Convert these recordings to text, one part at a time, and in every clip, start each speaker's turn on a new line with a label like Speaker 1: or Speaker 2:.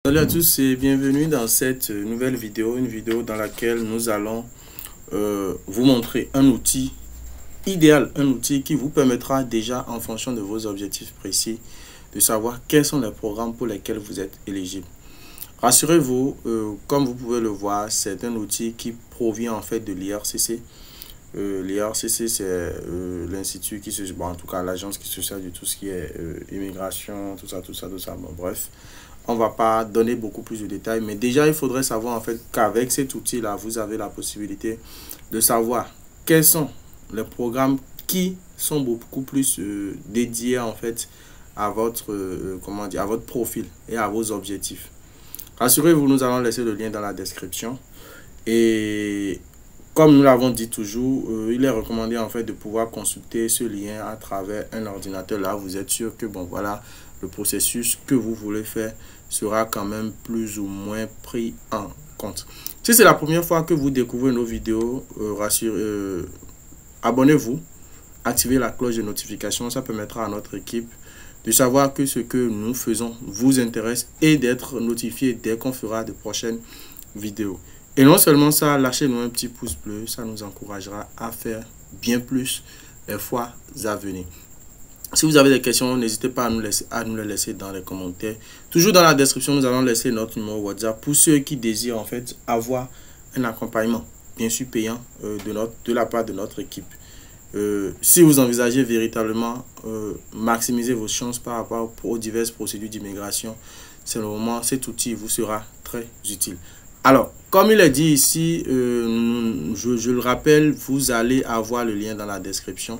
Speaker 1: Salut à tous et bienvenue dans cette nouvelle vidéo, une vidéo dans laquelle nous allons vous montrer un outil idéal, un outil qui vous permettra déjà en fonction de vos objectifs précis de savoir quels sont les programmes pour lesquels vous êtes éligible. Rassurez-vous, comme vous pouvez le voir, c'est un outil qui provient en fait de l'IRCC. L'IRCC, c'est l'institut qui se... Bon, en tout cas, l'agence qui se sert de tout ce qui est immigration, tout ça. Bon, bref, on va pas donner beaucoup plus de détails. Mais déjà, il faudrait savoir en fait qu'avec cet outil-là, vous avez la possibilité de savoir quels sont les programmes qui sont beaucoup plus dédiés en fait à votre, comment dire, à votre profil et à vos objectifs. Rassurez-vous, nous allons laisser le lien dans la description. Et comme nous l'avons dit toujours, il est recommandé en fait de pouvoir consulter ce lien à travers un ordinateur. Là, vous êtes sûr que bon voilà, le processus que vous voulez faire sera quand même plus ou moins pris en compte. Si c'est la première fois que vous découvrez nos vidéos, abonnez-vous, activez la cloche de notification. Ça permettra à notre équipe de savoir que ce que nous faisons vous intéresse et d'être notifié dès qu'on fera de prochaines vidéos. Et non seulement ça, lâchez-nous un petit pouce bleu, ça nous encouragera à faire bien plus les fois à venir. Si vous avez des questions, n'hésitez pas à nous les laisser dans les commentaires. Toujours dans la description, nous allons laisser notre numéro WhatsApp pour ceux qui désirent en fait avoir un accompagnement, bien sûr payant, de la part de notre équipe. Si vous envisagez véritablement maximiser vos chances par rapport aux diverses procédures d'immigration, c'est le moment, cet outil vous sera très utile. Alors, comme il est dit ici, je le rappelle, vous allez avoir le lien dans la description.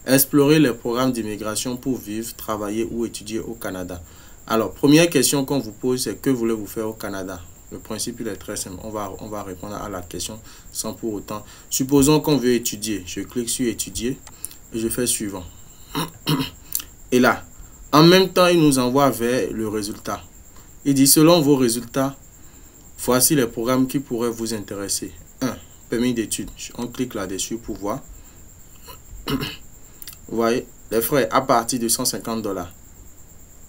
Speaker 1: Explorer les programmes d'immigration pour vivre, travailler ou étudier au Canada. Alors, première question qu'on vous pose, c'est que voulez-vous faire au Canada? Le principe, il est très simple. On va répondre à la question sans pour autant. Supposons qu'on veut étudier. Je clique sur étudier et je fais suivant. Et là, en même temps, il nous envoie vers le résultat. Il dit, selon vos résultats, voici les programmes qui pourraient vous intéresser. 1. Permis d'études. On clique là-dessus pour voir. Vous voyez, les frais à partir de 150 $.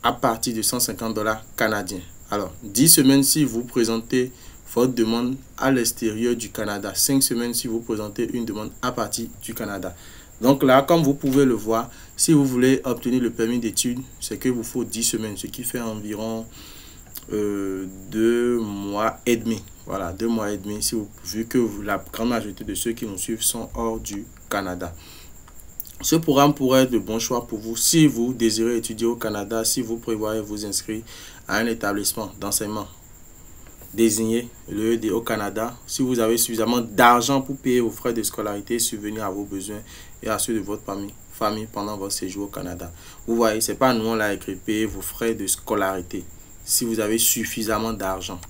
Speaker 1: À partir de 150 $ canadiens. Alors, 10 semaines si vous présentez votre demande à l'extérieur du Canada. 5 semaines si vous présentez une demande à partir du Canada. Donc là, comme vous pouvez le voir, si vous voulez obtenir le permis d'études, c'est qu'il vous faut 10 semaines, ce qui fait environ 2 mois et demi. Voilà, 2 mois et demi, si vous, vu que la grande majorité de ceux qui nous suivent sont hors du Canada. Ce programme pourrait être le bon choix pour vous si vous désirez étudier au Canada, si vous prévoyez vous inscrire à un établissement d'enseignement désigné, le ED au Canada, si vous avez suffisamment d'argent pour payer vos frais de scolarité, subvenir à vos besoins et à ceux de votre famille pendant votre séjour au Canada. Vous voyez, c'est pas nous on l'a écrit, payer vos frais de scolarité si vous avez suffisamment d'argent.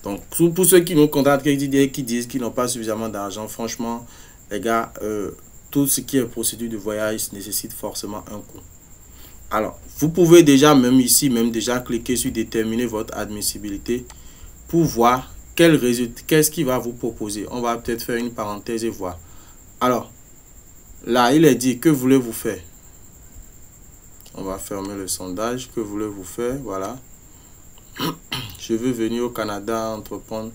Speaker 1: Donc, pour ceux qui nous contactent, qui disent qu'ils n'ont pas suffisamment d'argent, franchement, les gars, tout ce qui est procédure de voyage nécessite forcément un coût. Alors, vous pouvez déjà, même ici, déjà cliquer sur déterminer votre admissibilité pour voir quel résultat, qu'est-ce qu'il va vous proposer. On va peut-être faire une parenthèse et voir. Alors, là, il est dit, que voulez-vous faire? On va fermer le sondage. Que voulez-vous faire? Voilà. Je veux venir au Canada entreprendre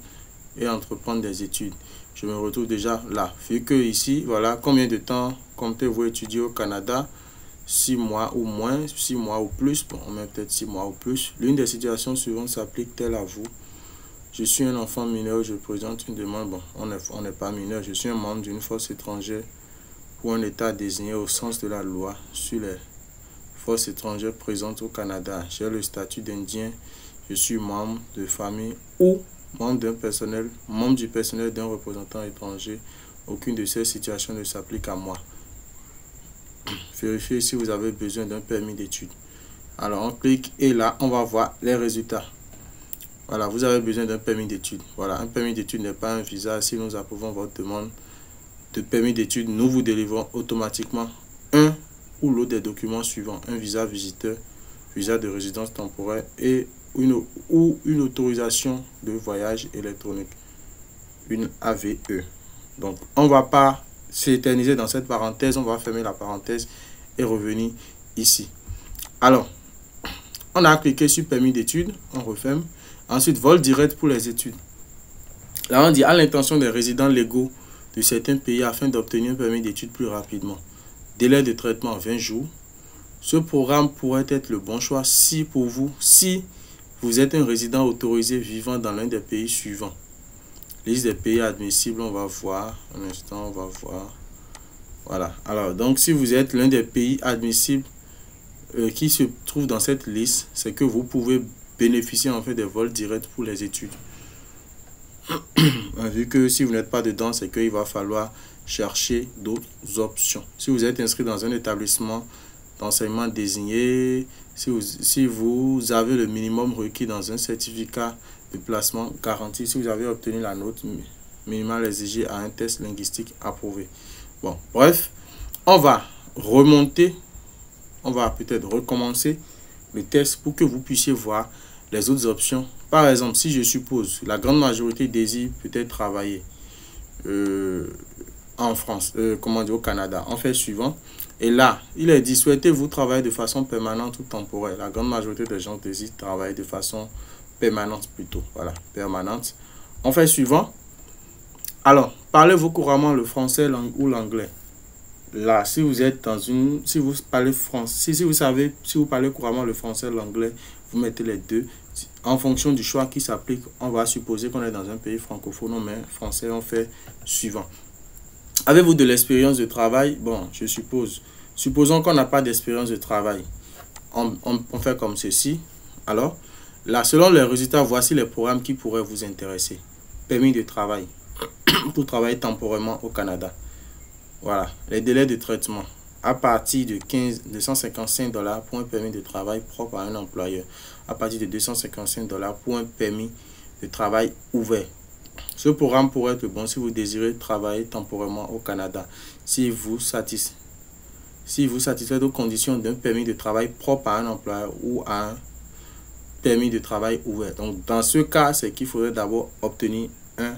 Speaker 1: des études. Je me retrouve déjà là. Vu que ici, voilà, combien de temps comptez-vous étudier au Canada? 6 mois ou moins, 6 mois ou plus. Bon, on met peut-être 6 mois ou plus. L'une des situations suivantes s'applique-t-elle à vous? Je suis un enfant mineur, je présente une demande. Bon, on n'est pas mineur. Je suis un membre d'une force étrangère ou un État désigné au sens de la loi sur les forces étrangères présentes au Canada. J'ai le statut d'Indien. Je suis membre de famille ou membre du personnel d'un représentant étranger. Aucune de ces situations ne s'applique à moi. Vérifiez si vous avez besoin d'un permis d'études. Alors on clique et là on va voir les résultats. Voilà, vous avez besoin d'un permis d'études. Voilà, un permis d'études n'est pas un visa. Si nous approuvons votre demande de permis d'études, nous vous délivrons automatiquement un ou l'autre des documents suivants: un visa visiteur, visa de résidence temporaire et une autorisation de voyage électronique, une AVE. Donc, on ne va pas s'éterniser dans cette parenthèse, on va fermer la parenthèse et revenir ici. Alors, on a cliqué sur permis d'études, on referme. Ensuite, vol direct pour les études. Là, on dit à l'intention des résidents légaux de certains pays afin d'obtenir un permis d'études plus rapidement. Délai de traitement 20 jours. Ce programme pourrait être le bon choix si vous êtes un résident autorisé vivant dans l'un des pays suivants. Liste des pays admissibles, on va voir. Un instant, on va voir. Voilà. Alors, donc, si vous êtes l'un des pays admissibles qui se trouve dans cette liste, c'est que vous pouvez bénéficier en fait des vols directs pour les études. Vu que si vous n'êtes pas dedans, c'est qu'il va falloir chercher d'autres options. Si vous êtes inscrit dans un établissement d'enseignement désigné, si vous avez le minimum requis dans un certificat de placement garanti, si vous avez obtenu la note minimale exigée à un test linguistique approuvé. Bon, bref, on va remonter, on va peut-être recommencer le test pour que vous puissiez voir les autres options. Par exemple, si je suppose la grande majorité désire peut-être travailler en France, au Canada, on fait suivant. Et là, il est dit, souhaitez-vous travailler de façon permanente ou temporaire? La grande majorité des gens désirent travailler de façon permanente plutôt. Voilà, permanente. On fait suivant. Alors, parlez-vous couramment le français ou l'anglais? Là, si vous êtes dans une... Si vous parlez français, si vous parlez couramment le français, l'anglais, vous mettez les deux. En fonction du choix qui s'applique, on va supposer qu'on est dans un pays francophone, mais français, on fait suivant. Avez-vous de l'expérience de travail? Bon, je suppose. Supposons qu'on n'a pas d'expérience de travail. On fait comme ceci. Alors, là, selon les résultats, voici les programmes qui pourraient vous intéresser. Permis de travail pour travailler temporairement au Canada. Voilà, les délais de traitement. À partir de 255 $ pour un permis de travail propre à un employeur. À partir de 255 $ pour un permis de travail ouvert. Ce programme pourrait être bon si vous désirez travailler temporairement au Canada. Si vous satisfaites aux conditions d'un permis de travail propre à un employeur ou à un permis de travail ouvert. Donc, dans ce cas, c'est qu'il faudrait d'abord obtenir un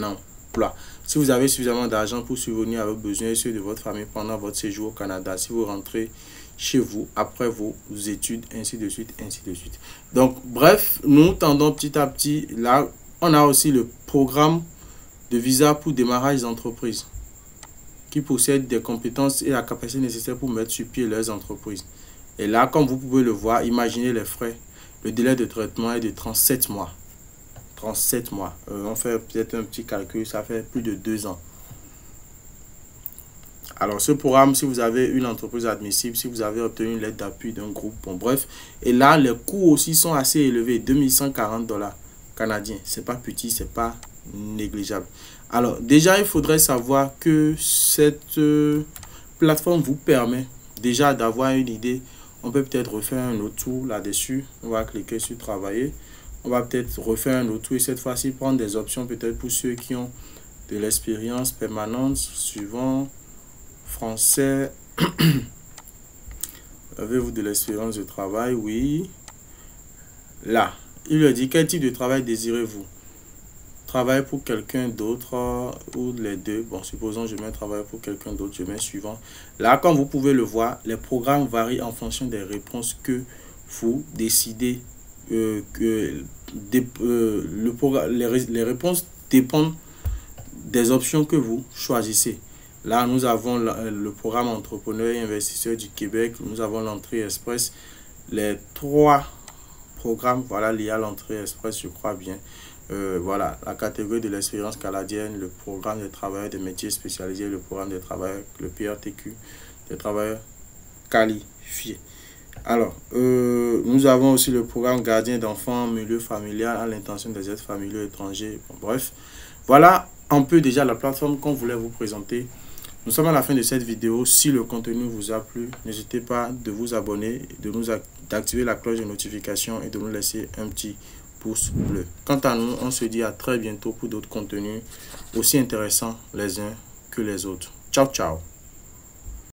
Speaker 1: emploi. Si vous avez suffisamment d'argent pour subvenir à vos besoins et ceux de votre famille pendant votre séjour au Canada, si vous rentrez chez vous après vos études, ainsi de suite, ainsi de suite. Donc, bref, nous tendons petit à petit. Là, on a aussi le programme de visa pour démarrage d'entreprise qui possède des compétences et la capacité nécessaire pour mettre sur pied leurs entreprises. Et là, comme vous pouvez le voir, imaginez les frais. Le délai de traitement est de 37 mois. 37 mois. On fait peut-être un petit calcul, ça fait plus de 2 ans. Alors, ce programme, si vous avez une entreprise admissible, si vous avez obtenu une lettre d'appui d'un groupe, bon, bref. Et là, les coûts aussi sont assez élevés, 2140 $ canadiens. C'est pas petit, c'est pas négligeable. Alors, déjà, il faudrait savoir que cette plateforme vous permet déjà d'avoir une idée. On peut peut-être refaire un autre tour là-dessus. On va cliquer sur travailler. On va peut-être refaire un autre tour et cette fois-ci prendre des options peut-être pour ceux qui ont de l'expérience permanente. Suivant, français. Avez-vous de l'expérience de travail? Oui. Là, il le dit, quel type de travail désirez-vous? Travailler pour quelqu'un d'autre ou les deux. Bon, supposons je mets travailler pour quelqu'un d'autre, je mets suivant. Là, comme vous pouvez le voir, les programmes varient en fonction des réponses que vous décidez. Les réponses dépendent des options que vous choisissez. Là, nous avons le programme entrepreneur et investisseur du Québec. Nous avons l'entrée express. Les 3 programmes, voilà, liés à l'entrée express, je crois bien. Voilà, la catégorie de l'expérience canadienne, le programme des travailleurs des métiers spécialisés, le programme des travailleurs, le PRTQ, des travailleurs qualifiés. Alors, nous avons aussi le programme gardien d'enfants, milieu familial, à l'intention des aides familiaux étrangers. Bon, bref, voilà un peu déjà la plateforme qu'on voulait vous présenter. Nous sommes à la fin de cette vidéo. Si le contenu vous a plu, n'hésitez pas de vous abonner, d'activer la cloche de notification et de nous laisser un petit pouce bleu. Quant à nous, on se dit à très bientôt pour d'autres contenus aussi intéressants les uns que les autres. Ciao, ciao.